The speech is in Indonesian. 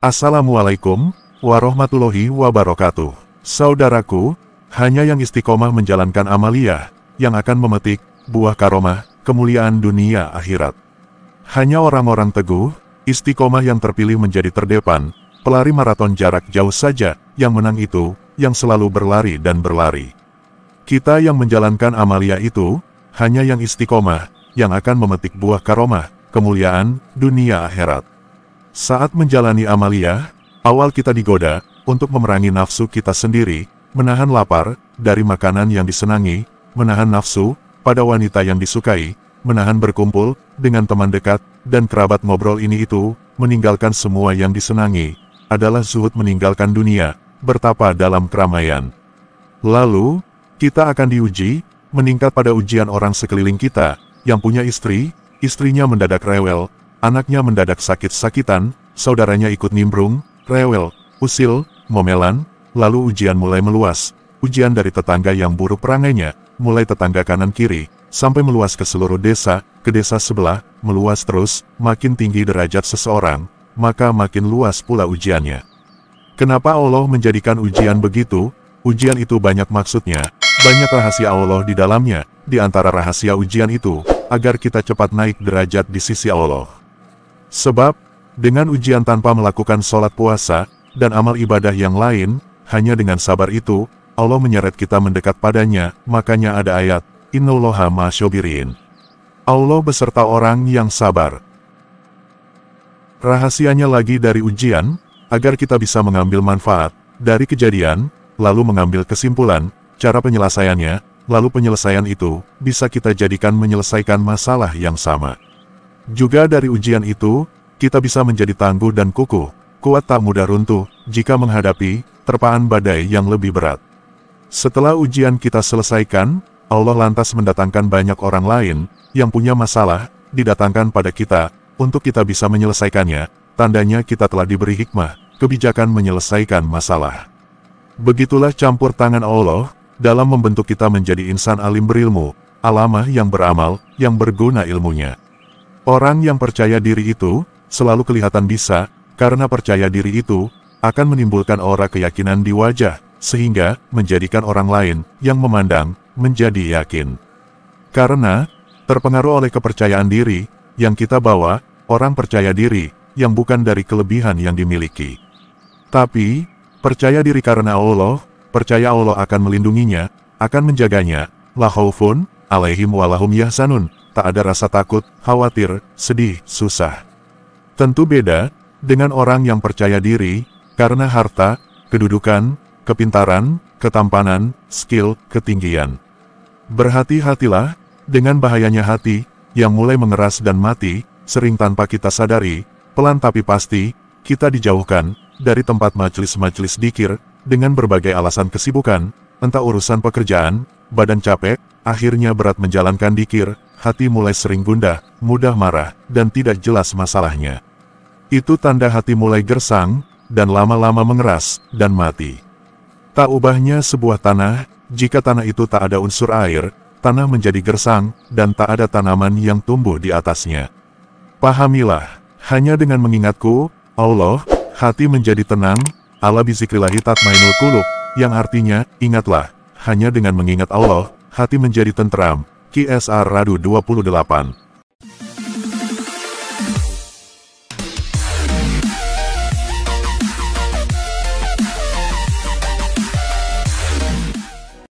Assalamualaikum warahmatullahi wabarakatuh. Saudaraku, hanya yang istiqomah menjalankan amaliyah, yang akan memetik buah karomah, kemuliaan dunia akhirat. Hanya orang-orang teguh, istiqomah yang terpilih menjadi terdepan, pelari maraton jarak jauh saja, yang menang itu, yang selalu berlari dan berlari. Kita yang menjalankan amaliyah itu, hanya yang istiqomah, yang akan memetik buah karomah, kemuliaan dunia akhirat. Saat menjalani amaliyah, awal kita digoda untuk memerangi nafsu kita sendiri, menahan lapar dari makanan yang disenangi, menahan nafsu pada wanita yang disukai, menahan berkumpul dengan teman dekat dan kerabat ngobrol ini itu, meninggalkan semua yang disenangi, adalah zuhud meninggalkan dunia, bertapa dalam keramaian. Lalu, kita akan diuji, meningkat pada ujian orang sekeliling kita, yang punya istri, istrinya mendadak rewel, anaknya mendadak sakit-sakitan, saudaranya ikut nimbrung, rewel, usil, momelan, lalu ujian mulai meluas. Ujian dari tetangga yang buruk perangainya, mulai tetangga kanan-kiri, sampai meluas ke seluruh desa, ke desa sebelah, meluas terus, makin tinggi derajat seseorang, maka makin luas pula ujiannya. Kenapa Allah menjadikan ujian begitu? Ujian itu banyak maksudnya, banyak rahasia Allah di dalamnya, di antara rahasia ujian itu, agar kita cepat naik derajat di sisi Allah. Sebab, dengan ujian tanpa melakukan sholat puasa, dan amal ibadah yang lain, hanya dengan sabar itu, Allah menyeret kita mendekat padanya, makanya ada ayat, Innallaha ma'asyobirin. Allah beserta orang yang sabar. Rahasianya lagi dari ujian, agar kita bisa mengambil manfaat, dari kejadian, lalu mengambil kesimpulan, cara penyelesaiannya, lalu penyelesaian itu, bisa kita jadikan menyelesaikan masalah yang sama. Juga dari ujian itu, kita bisa menjadi tangguh dan kukuh, kuat tak mudah runtuh, jika menghadapi terpaan badai yang lebih berat. Setelah ujian kita selesaikan, Allah lantas mendatangkan banyak orang lain, yang punya masalah, didatangkan pada kita, untuk kita bisa menyelesaikannya, tandanya kita telah diberi hikmah, kebijakan menyelesaikan masalah. Begitulah campur tangan Allah, dalam membentuk kita menjadi insan alim berilmu, alamah yang beramal, yang berguna ilmunya. Orang yang percaya diri itu, selalu kelihatan bisa, karena percaya diri itu, akan menimbulkan aura keyakinan di wajah, sehingga, menjadikan orang lain, yang memandang, menjadi yakin. Karena, terpengaruh oleh kepercayaan diri, yang kita bawa, orang percaya diri, yang bukan dari kelebihan yang dimiliki. Tapi, percaya diri karena Allah, percaya Allah akan melindunginya, akan menjaganya, la khaufun alaihim walahum yahzanun, tak ada rasa takut, khawatir, sedih, susah. Tentu beda dengan orang yang percaya diri, karena harta, kedudukan, kepintaran, ketampanan, skill, ketinggian. Berhati-hatilah dengan bahayanya hati, yang mulai mengeras dan mati, sering tanpa kita sadari, pelan tapi pasti, kita dijauhkan dari tempat majelis-majelis dzikir, dengan berbagai alasan kesibukan, entah urusan pekerjaan, badan capek, akhirnya berat menjalankan dzikir, hati mulai sering gundah, mudah marah, dan tidak jelas masalahnya. Itu tanda hati mulai gersang, dan lama-lama mengeras, dan mati. Tak ubahnya sebuah tanah, jika tanah itu tak ada unsur air, tanah menjadi gersang, dan tak ada tanaman yang tumbuh di atasnya. Pahamilah, hanya dengan mengingatku, Allah, hati menjadi tenang, ala bizikrillahi tatmainul qulub, yang artinya, ingatlah, hanya dengan mengingat Allah, hati menjadi tentram. QSR Radu 28.